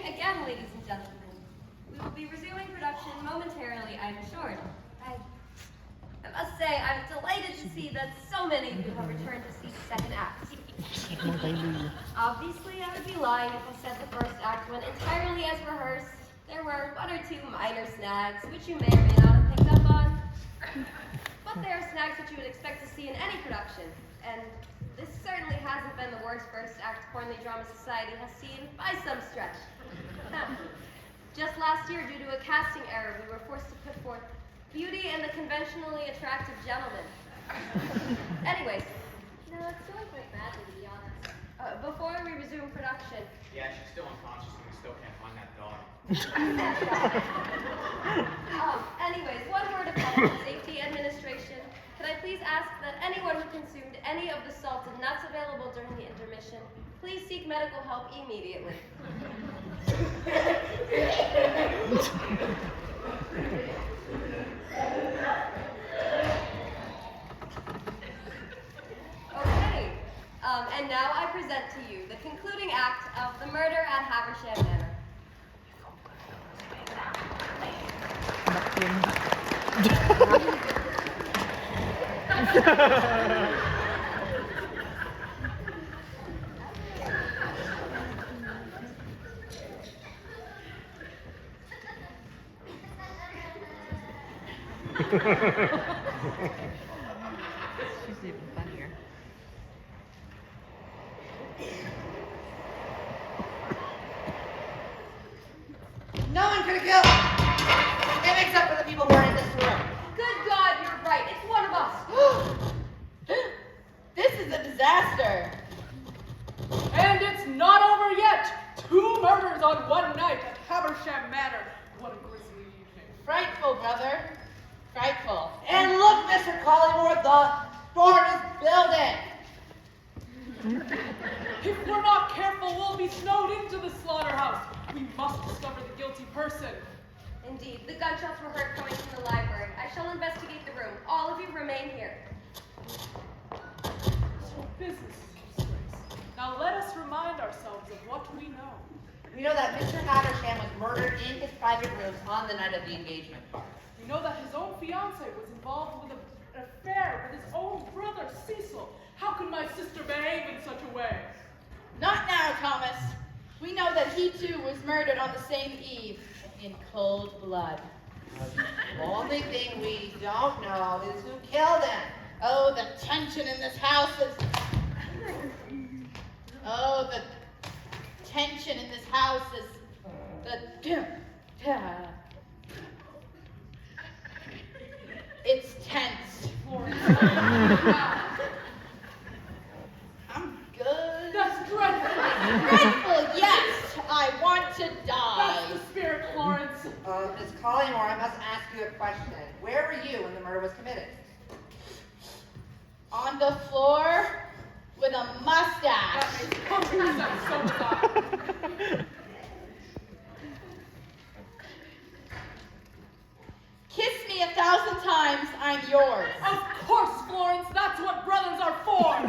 again, ladies and gentlemen. We will be resuming production momentarily, I'm assured. I must say, I'm delighted to see that so many of you have returned to see the second act. Obviously, I would be lying if I said the first act went entirely as rehearsed. There were one or two minor snags, which you may or may not have picked up on. But they are snags that you would expect to see in any production, and this certainly hasn't been the worst first act Cornley Drama Society has seen by some stretch. Just last year, due to a casting error, we were forced to put forth Beauty and the Conventionally Attractive Gentleman. Anyways, no, it's going quite badly, to be honest. Before we resume production... Yeah, she's still unconscious and we still can't find that dog. Anyways, one word of health and safety administration. Can I please ask that anyone who consumed any of the salted nuts available during the intermission, please seek medical help immediately. Okay, and now I present to you the concluding act of The Murder at Haversham Manor. She's even funnier. No one could have killed him except for the people who are in this room. Good God, you're right. It's one of us. This is a disaster. And it's not over yet. 2 murders on one night at Haversham Manor. What a grisly evening. Frightful, brother. Frightful. And look, Mr. Collymore, the storm is building. If we're not careful, we'll be snowed into the slaughterhouse. We must discover the guilty person. Indeed, the gunshots were heard coming from the library. I shall investigate the room. All of you remain here. So business is disgrace. Now let us remind ourselves of what we know. We know that Mr. Haversham was murdered in his private rooms on the night of the engagement party. We know that his own fiancée was involved with an affair with his own brother, Cecil. How could my sister behave in such a way? Not now, Thomas. We know that he too was murdered on the same eve in cold blood. The only thing we don't know is who killed him. Oh, the tension in this house is... Oh, the tension in this house is... It's tense. I'm good. That's dreadful. Dreadful, yes. I want to die. That's the spirit, Florence. Miss Collymore, I must ask you a question. Where were you when the murder was committed? On the floor with a mustache. That makes complete sense. So was I. Kiss me 1,000 times, I'm yours. Of course, Florence. That's what brothers are for.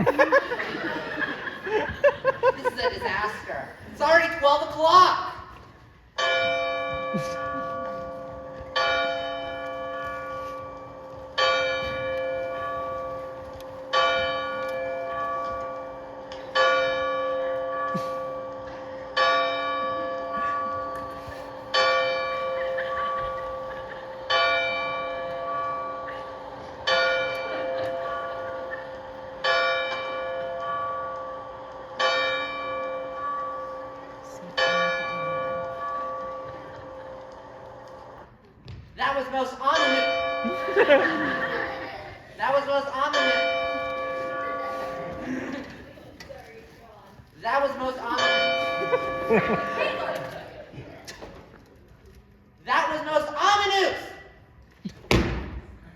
This is a disaster. It's already 12 o'clock. That was most ominous. That was most ominous. That was most ominous. That was most ominous.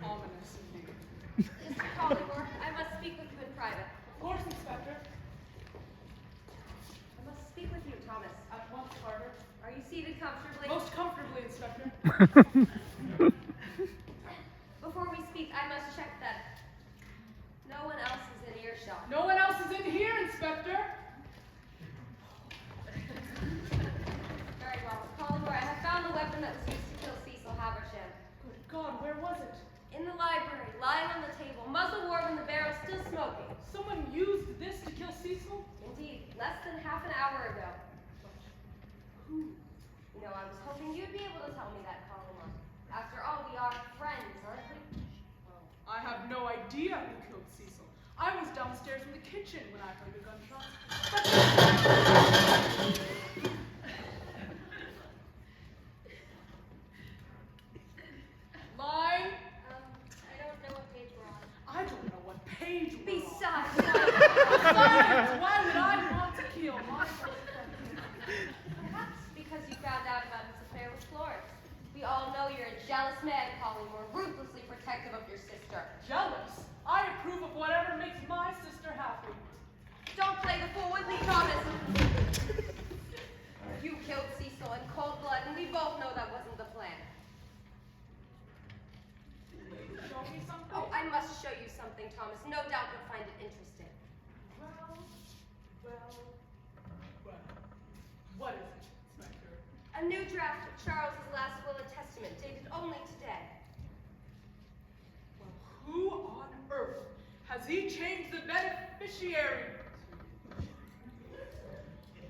Ominous indeed. Mr. Collymore, I must speak with you in private. Of course, Inspector. I must speak with you, Thomas. At once, Carter. Are you seated comfortably? Most comfortably, Inspector. Before we speak, I must check that no one else is in earshot. No one else is in here, Inspector. Very gun that was used to kill Cecil Haversham. Good God, where was it? In the library, lying on the table, muzzle warm and the barrel still smoking. Someone used this to kill Cecil? Indeed, less than half an hour ago. Who? You know, I was hoping you'd be able to tell me that, Collymore. After all, we are friends, aren't we? Well, I have no idea who killed Cecil. I was downstairs in the kitchen when I heard the gunshots. Line. I don't know what page we're on. I don't know what page we're on. Besides, Besides, why would I want to kill my best friend? perhaps because you found out about his affair with Florence. We all know you're a jealous man, Collymore, ruthlessly protective of your sister. Jealous? I approve of whatever makes my sister happy. Don't play the fool with me, Thomas. You killed Cecil in cold blood, and we both know that wasn't the plan. Show me something? Oh, I must show you something, Thomas. No doubt you'll find it interesting. Well. What is it, Inspector? A new draft of Charles's last will and testament, dated only today. Well, who on earth has he changed the beneficiary?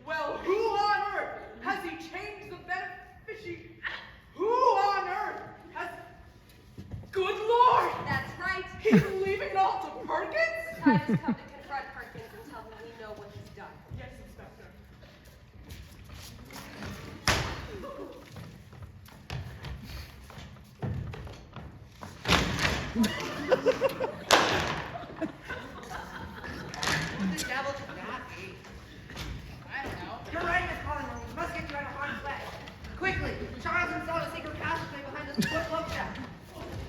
Well, who on earth has he changed the beneficiary? Who on earth has... Good Lord! That's right. He's leaving it all to Perkins? Time has come to confront Perkins and tell him we know what he's done. Yes, Inspector. What the devil could that be? I don't know. You're right, Miss Collymore. We must get you out of harm's way. Quickly! Charles installed a secret passageway behind this wood bookshelf.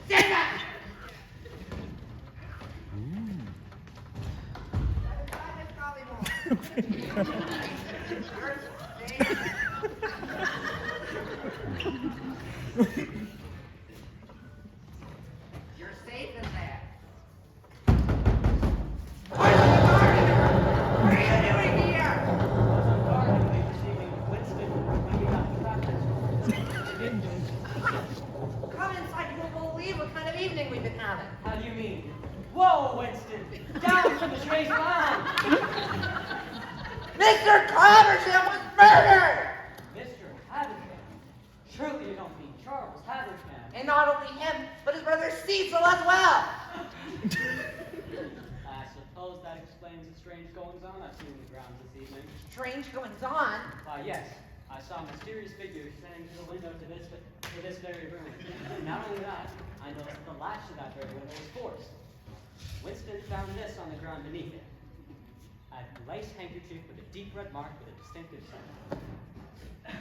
Stand back! You're safe in there. What are you doing here? Come inside. You won't believe what kind of evening we've been having. How do you mean? Whoa, Winston! Down from the train line! Mr. Caversham was murdered! Mr. Haversham. Surely you don't mean Charles Haversham. And not only him, but his brother Cecil as well. I suppose that explains the strange goings-on I've seen on the grounds this evening. Strange goings on. Why, yes. I saw a mysterious figure standing to the window to this very room. And not only that, I noticed that the latch to that very window was forced. Winston found this on the ground beneath it. A lace handkerchief with a deep red mark with a distinctive scent.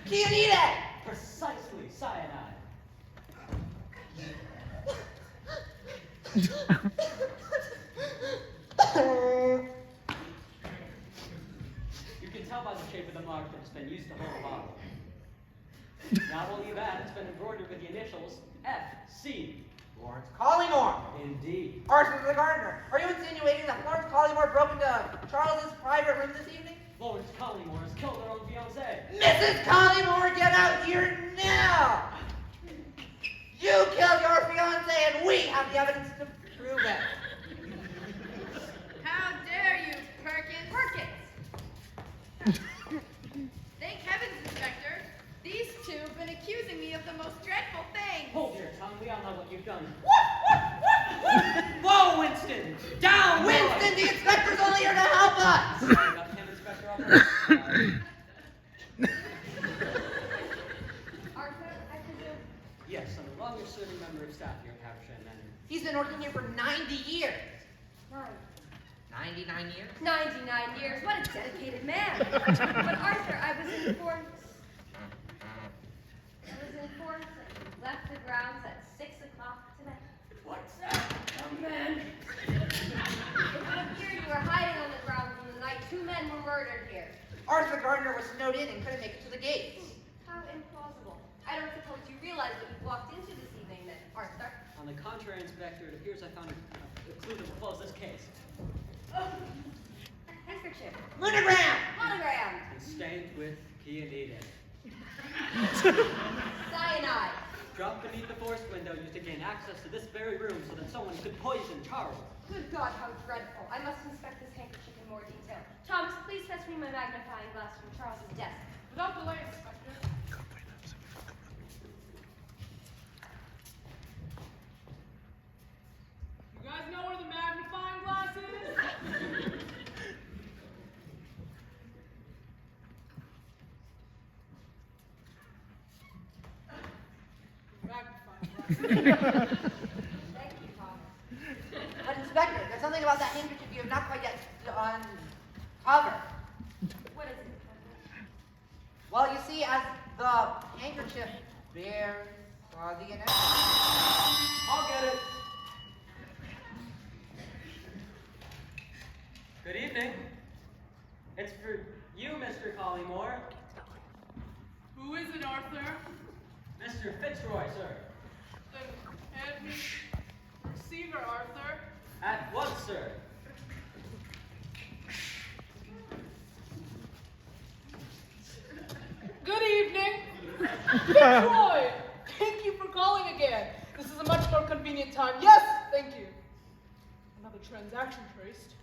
Cyanide! Precisely, cyanide. You can tell by the shape of the mark that it's been used to hold a bottle. Not only that, it's been embroidered with the initials F.C. Lawrence Collymore. Indeed. Arthur the gardener. Are you insinuating that Lawrence Collymore broke into Charles's private room this evening? Lawrence Collymore has killed her own fiancé. Mrs. Collymore, get out here now! You killed your fiancé and we have the evidence to prove it. How dare you, Perkins? Perkins! Thank heavens, Inspector. These two have been accusing me of the most dreadful things. Hold your tongue, we all know what you've done. Whoa, Winston! Down, Winston, the inspector's only here to help us! Sorry about him, Inspector Officer. Arthur, I presume. Yes, I'm the longest serving member of staff here at Haversham Manor. He's been working here for 90 years. 9. 99 years? 99 years. What a dedicated man. But Arthur, I was informed that you left the grounds at 6 o'clock today. What's that? Young man. It appeared you were hiding on the grounds on the night 2 men were murdered here. Arthur the gardener was snowed in and couldn't make it to the gates. How implausible. I don't suppose you realize what you walked into this evening then, Arthur. On the contrary, Inspector, it appears I found a clue that will close this case. Oh, a handkerchief. Monogram! Monogram. And stained with cyanide. Cyanide. Dropped beneath the forced window used to gain access to this very room so that someone could poison Charles. Good God, how dreadful. I must inspect this handkerchief in more detail. Thomas, please fetch me my magnifying glass from Charles's desk. Without delay, Inspector. You guys know where the magnifying glass is? Magnifying glass. Thank you, Thomas. But Inspector, there's something about that handkerchief you have not quite yet uncovered. What is it? Well, you see, as the handkerchief bears the initials. I'll get it. Good evening. It's for you, Mr. Collymore. Who is it, Arthur? Mr. Fitzroy, sir. Then hand me the receiver, Arthur. At once, sir. Good evening. Fitzroy! Thank you for calling again. This is a much more convenient time. Yes, thank you. Another transaction traced.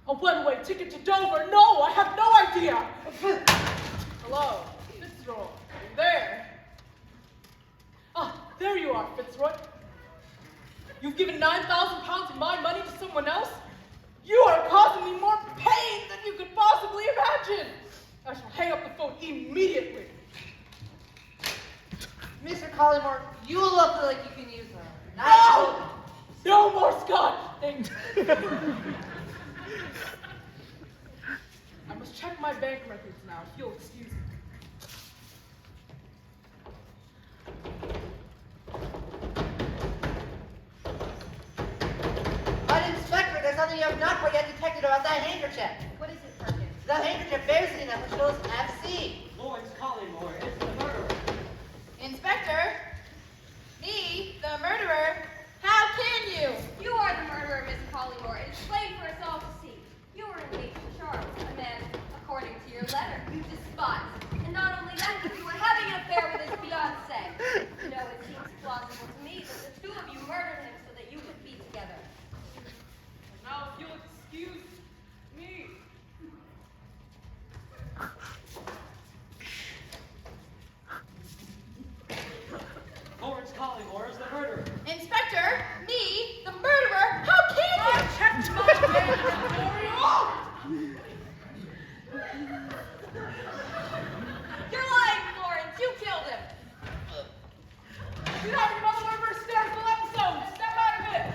A one-way ticket to Dover. No, I have no idea. Hello, Fitzroy. Are you there? Ah, there you are, Fitzroy. You've given 9,000 pounds of my money to someone else? You are causing me more pain than you could possibly imagine. I shall hang up the phone immediately. Mr. Collymore, you look like you can use a knife. No! No more scotch! Thank you. I must check my bank records now, if you'll excuse me. But Inspector, there's something you have not quite yet detected about that handkerchief. What is it, Perkins? The handkerchief bears the initials which shows FC. Lawrence Collymore is the murderer. Inspector, me, the murderer, how can you? You are the murderer, Miss Collymore. It is plain for us all to see. You were engaged to Charles, a man, according to your letter, you despise. And not only that, but you were having an affair with his fiancée. No, it seems plausible to me that the two of you murdered him so that you could be together. Now, if you'll excuse me. Lawrence Collymore is the murderer. Inspector, me, the murderer, how can you? I checked my bank You're lying, Florence. You killed him. You're having another one of our hysterical episodes. Step out of it.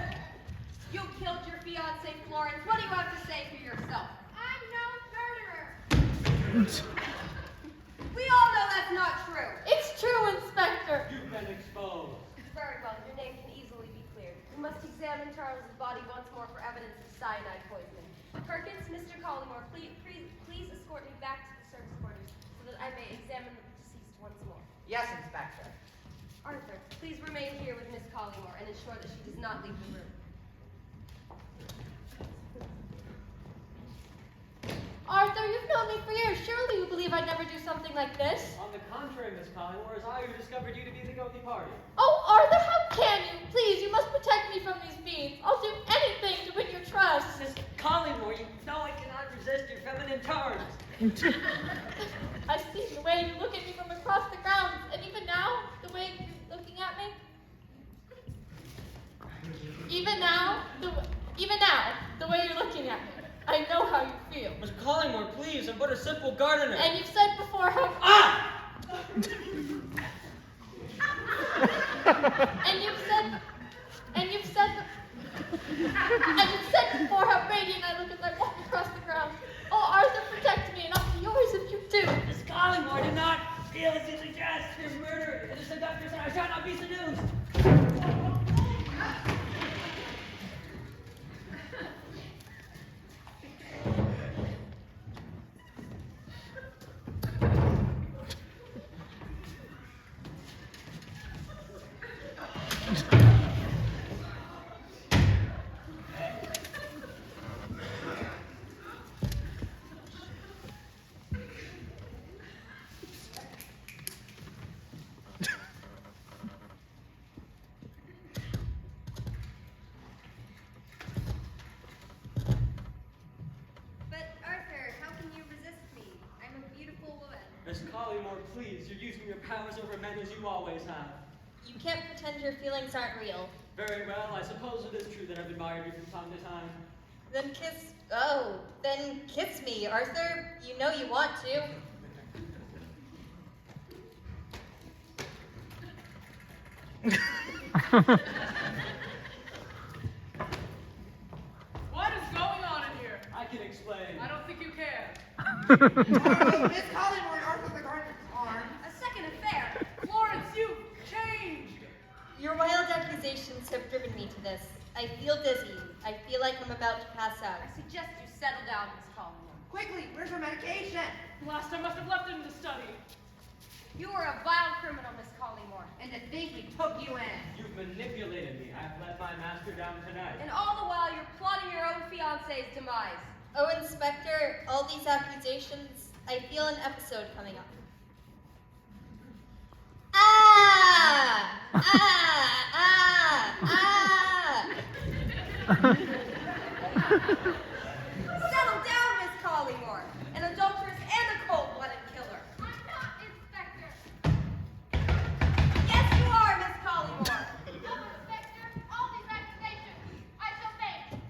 You killed your fiancée, Florence. What do you have to say for yourself? I'm no murderer. We all know that's not true. It's true, Inspector. You've been exposed. Very well, your name can easily be cleared. We must examine Charles's body once more for evidence of cyanide poisoning. Perkins, Mr. Collymore, please escort me back to the service quarters so that I may examine the deceased once more. Yes, Inspector. Arthur, please remain here with Miss Collymore and ensure that she does not leave the room. Arthur, you've known me for years. Surely you believe I'd never do something like this. On the contrary, Miss Collymore, it's I who discovered you to be the guilty party. Oh, Arthur, how can you? Please, you must protect me from these fiends. I'll do anything to win your trust. Miss Collymore, you know I cannot resist your feminine charms. I see the way you look at me from across the grounds, and even now, the way you're looking at me. Even now, the way you're looking at me. I know how you feel. Miss Collymore, please, I'm but a simple gardener. And you've said before how and you've said before how radiant I look as I walk across the ground. Oh, Arthur, protect me, and I'll be yours if you do. Miss Collymore, do not feel as you suggest. There's murder. It is the doctor said I shall not be seduced. Miss Collymore, please, you're using your powers over men as you always have. You can't pretend your feelings aren't real. Very well, I suppose it is true that I've admired you from time to time. Then kiss me, Arthur. You know you want to. What is going on in here? I can explain. I don't think you can. Miss Collymore and Arthur the Gardener's arm. A second affair. Florence, you've changed. Your wild accusations have driven me to this. I feel dizzy. I feel like I'm about to pass out. I suggest you settle down, Miss Collymore. Quickly, where's her medication? Last I must have left it in the study. You are a vile criminal, Miss Collymore. And to think we took you in. You've manipulated me. I've let my master down tonight. And all the while you're plotting your own fiancé's demise. Oh, Inspector, all these accusations, I feel an episode coming up. Ah! Ah! Ah! Ah! Settle down, Miss Collymore. An adulteress and a cold-blooded killer. I'm not, Inspector. Yes, you are, Miss Collymore. No, Inspector. All these accusations. I shall faint.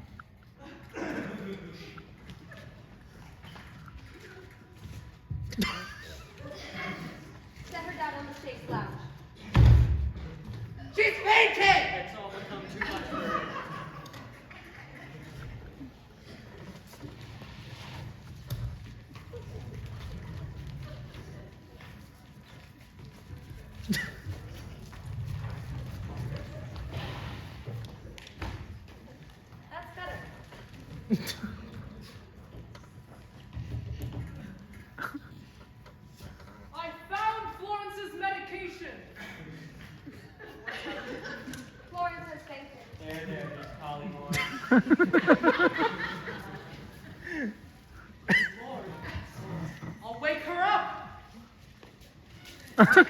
Set her down on the chaise lounge. She's fainting! It's all become too much for her. That's better. I found Florence's medication. Florence has fainted. There, Miss Collymore. Lord. I'll wake her up. She's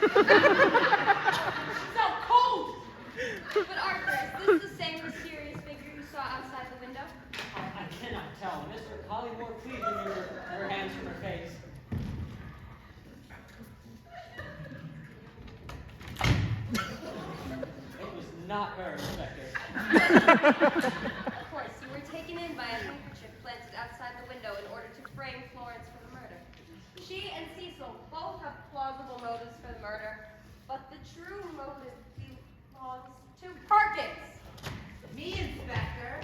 out cold. But Arthur, is this the same mysterious figure you saw outside the window? I cannot tell. Mr. Collymore, please remove her hands from her face. It was not her, Inspector. Of course, you were taken in by a handkerchief planted outside the window in order to frame Florence for the murder. She and Cecil both have plausible motives for the murder, but the true motive belongs to Perkins. Me, Inspector.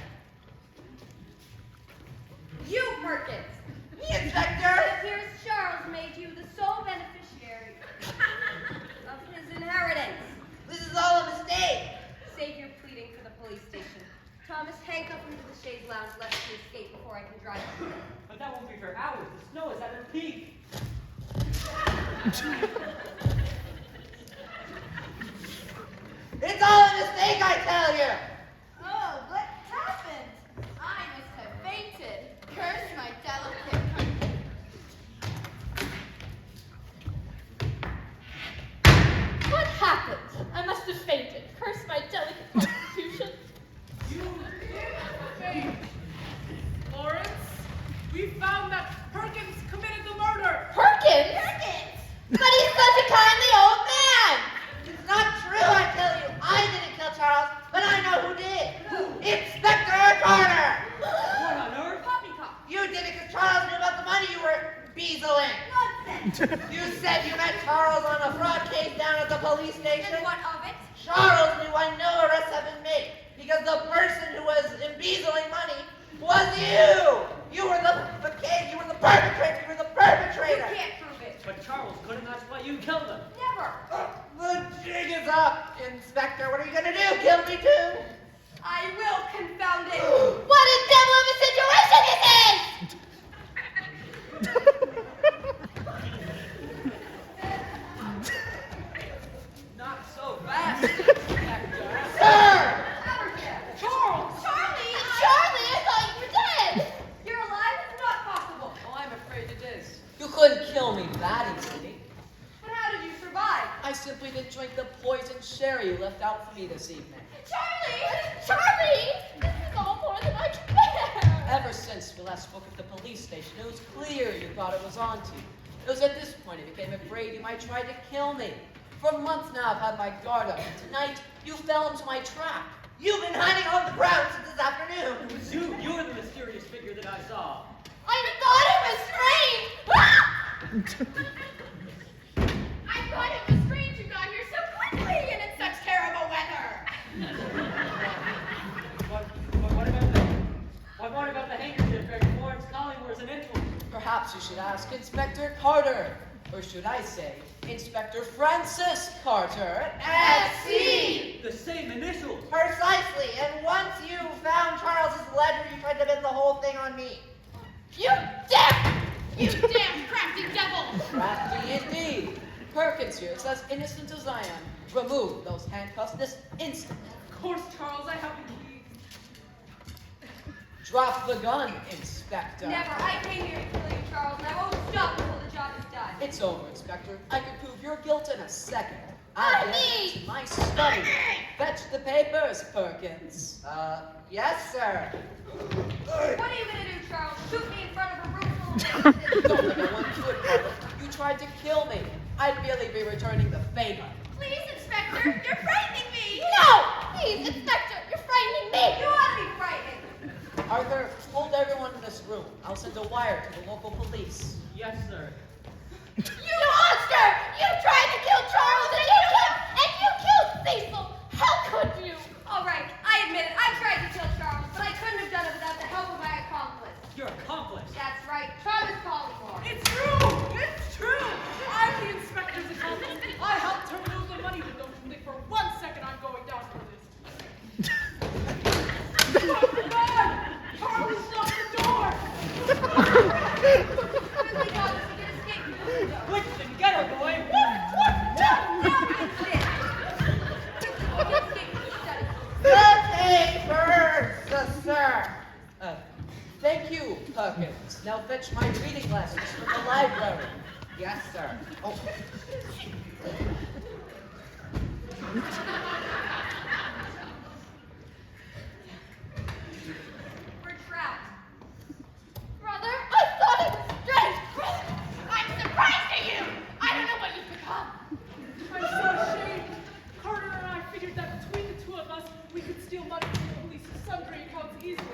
You, Perkins! Me, It Inspector! appears Charles made you the sole beneficiary of his inheritance. This is all a mistake. Save your pleading for the police station. Thomas, handcuff him to the chaise lounge lest he escape before I can drive him. But that won't be for hours. The snow is at her peak. It's all a mistake, I tell you. Oh, what happened? I must have fainted. Curse my delicate What happened? I must have fainted. Curse my delicate constitution. You did faint. Florence, we found that Perkins committed the murder. Perkins? But he's such a kindly old man! It's not true, I tell you. I didn't kill Charles, but I know who did. Inspector Carter! What on earth? Poppycock! You did it because Charles knew about the money you were embezzling. Nonsense! You said you met Charles on a fraud case down at the police station. And what of it? Charles knew why no arrests have been made because the person who was embezzling money was you. You were the case. You were the perpetrator. You were the You perpetrator. can't prove it. But Charles couldn't, that's why you killed him. Never. The jig is up, Inspector. What are you gonna do? Kill me too? I will confound it. What a devil of a situation this is! Not so fast, Inspector. Sir! Charles! Charlie! Charlie, I thought you were dead! You're alive? It's not possible. Oh, I'm afraid it is. You couldn't kill me that easily. But how did you survive? I simply didn't drink the poisoned sherry you left out for me this evening. Charlie! Charlie! This is all more than I can bear! Ever since we last spoke at the police station, it was clear you thought it was on to you. It was at this point I became afraid you might try to kill me. For months now I've had my guard up, and tonight you fell into my trap. You've been hiding on the ground since this afternoon. It was you. You were the mysterious figure that I saw. I thought it was strange! Ah! I thought it was strange you got here so quickly and in such terrible weather! What about the handkerchief bearing Florence Collingwood's initials? Perhaps you should ask Inspector Carter. Or should I say, Inspector Francis Carter. S.C. The same initials. Precisely. And once you found Charles's ledger, you tried to pin the whole thing on me. You damn crafty devil! Crafty indeed. Perkins here says innocent as I am. Remove those handcuffs this instant. Of course, Charles, I have the keys. Drop the gun, Inspector. Never. I came here to kill you, Charles, and I won't stop until the job is done. It's over, Inspector. I can prove your guilt in a second. I I'll need- to my study. Fetch the papers, Perkins. Yes, sir. What are you gonna do, Charles? Shoot me in front of a room full of witnesses? Don't let no one do it, Carter. You tried to kill me. I'd merely be returning the favor. Please, Inspector, you're frightening me! No! Please, Inspector, you're frightening me! You ought to be frightened. Arthur, hold everyone in this room. I'll send a wire to the local police. Yes, sir. You monster! You tried to kill Charles and you killed Cecil! How could you? All right, I admit it. I tried to kill Charles, but I couldn't have done it without the help of my accomplice. Your accomplice. That's right, Thomas Collingwood. It's true! It's true! I'm the inspector's accomplice. I helped her move the money, but don't you think for 1 second I'm going down for this. Oh my God! Charles locked the door! Quickly, Thomas, you can escape through the window. Winston, get her, boy. Down, Winston. You can escape through the study. The papers, sir. Thank you, Perkins. Now fetch my reading glasses from the library. Yes, sir. Oh. We're trapped. Brother, I thought it was strange! I'm surprised at you! I don't know what you've become! I'm so ashamed. Carter and I figured that between the two of us, we could steal money from the police's sundry accounts easily.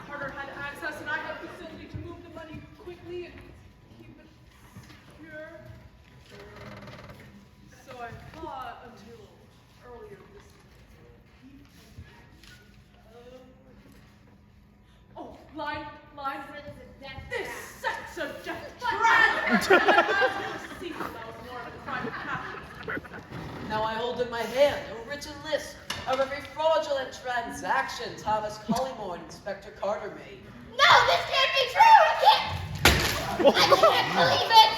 Carter had access and I had the facility to move the money quickly and keep it secure. So I thought until earlier this oh, line. This sex of death trap! See, that was more of a crime of passion. Now I hold in my hand a written list of every fraudulent transaction Thomas Collymore and Inspector Carter made. No, this can't be true! I can't believe it!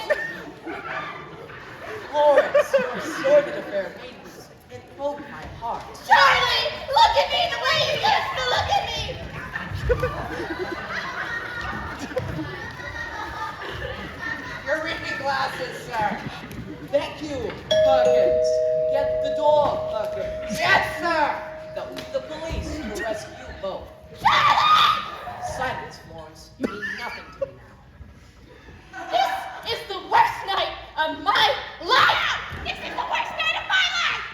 Florence, your sordid affair made me sick. It broke my heart. Charlie! Look at me the way you used to look at me! Your reading glasses, sir. Thank you, Perkins. Get the door, Perkins. Yes, sir. The police will rescue you both. Charlie! Silence, Florence. You mean nothing to me now. This is the worst night of my life! This is the worst night of my life!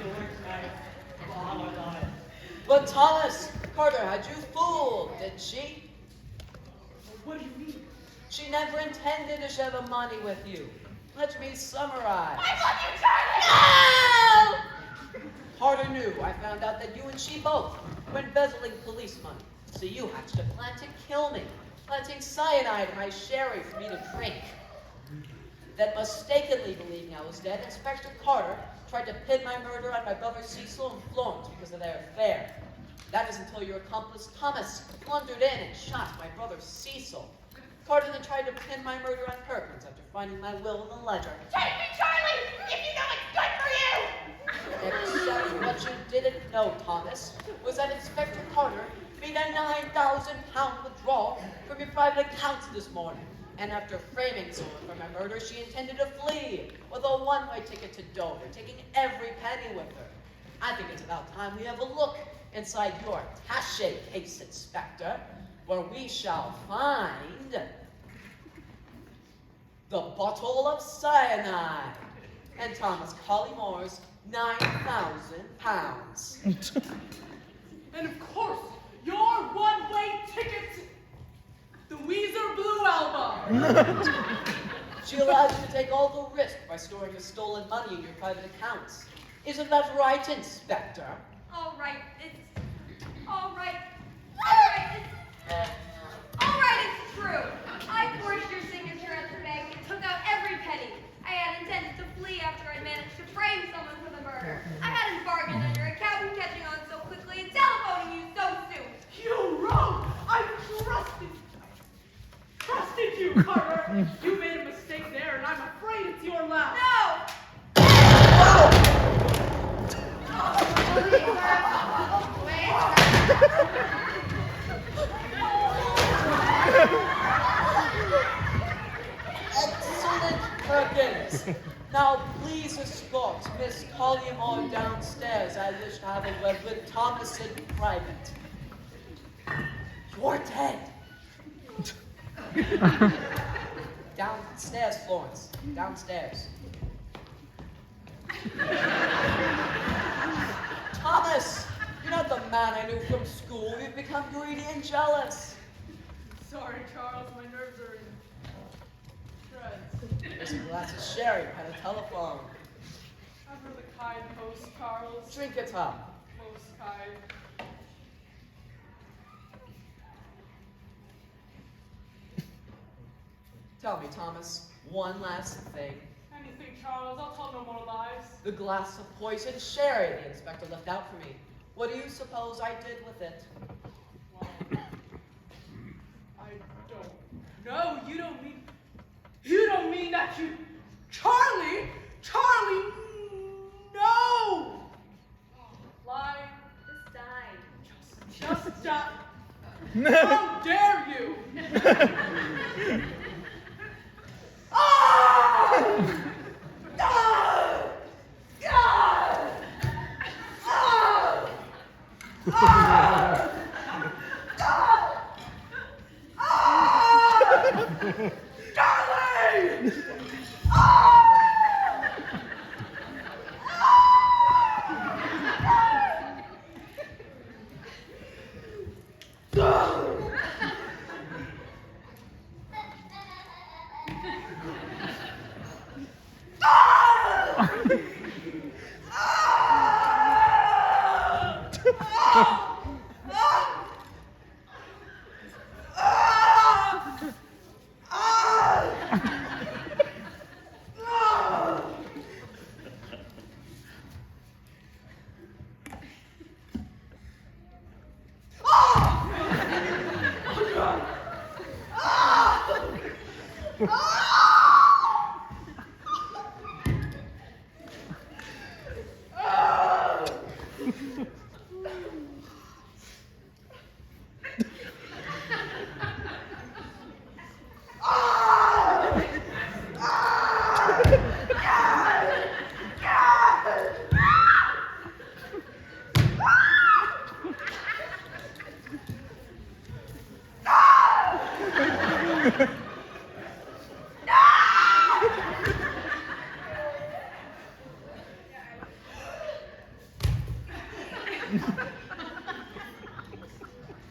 The worst night of all our lives. But Thomas, Carter had you fooled, didn't she? What do you mean? She never intended to share the money with you. Let me summarize. I love you, Charlie! No! Carter knew. I found out that you and she both were embezzling police money. So you hatched a plan to kill me, planting cyanide in my sherry for me to drink. Then mistakenly believing I was dead, Inspector Carter tried to pin my murder on my brother Cecil and Florence because of their affair. That is until your accomplice Thomas blundered in and shot my brother Cecil. Carter then tried to pin my murder on Perkins after finding my will in the ledger. Take me, Charlie! If you know it's good for you! Except what you didn't know, Thomas, was that Inspector Carter made a £9,000 withdrawal from your private accounts this morning. And after framing someone for my murder, she intended to flee with a one-way ticket to Dover, taking every penny with her. I think it's about time we have a look inside your attaché case, Inspector. where we shall find the bottle of cyanide and Thomas Collymore's 9,000 pounds. And of course, your one-way ticket, the Weezer Blue Album. She allows you to take all the risk by storing the stolen money in your private accounts. Isn't that right, Inspector? All right, it's all right. All right, it's true. I forged your signature at the bank and took out every penny. I had intended to flee after I managed to frame someone for the murder. I hadn't bargained on your accountant catching on so quickly and telephoning you so soon. You wrong! I trusted you, Carter! You made a mistake there, and I'm afraid it's your last. No! Excellent, Perkins. Now please escort Miss Collymore downstairs. I wish to have a word with Thomas in private. You're dead. Downstairs, Florence. Downstairs. Thomas, you're not the man I knew from school. You've become greedy and jealous. Sorry, Charles, my nerves are in shreds. Here's a glass of sherry by the telephone. Ever the kind host, Charles. Drink it up. Most kind. Tell me, Thomas, one last thing. Anything, Charles. I'll tell no more lies. The glass of poisoned sherry the inspector left out for me. What do you suppose I did with it? Well, I don't know. You don't mean that you, Charlie, no. Lie. Just died. Just die. How dare you?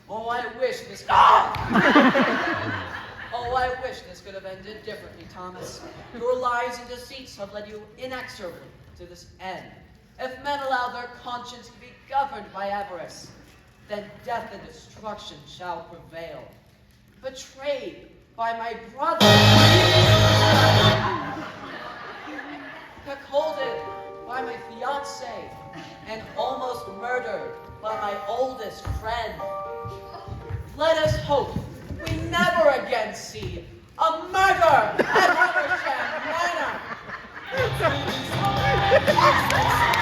Oh, I wish this could have ended differently, Thomas. Your lies and deceits have led you inexorably to this end. If men allow their conscience to be governed by avarice, then death and destruction shall prevail. Betrayed by my brother, cuckolded by my fiancée, and almost murdered by my oldest friend. Let us hope we never again see a murder at Haversham Manor.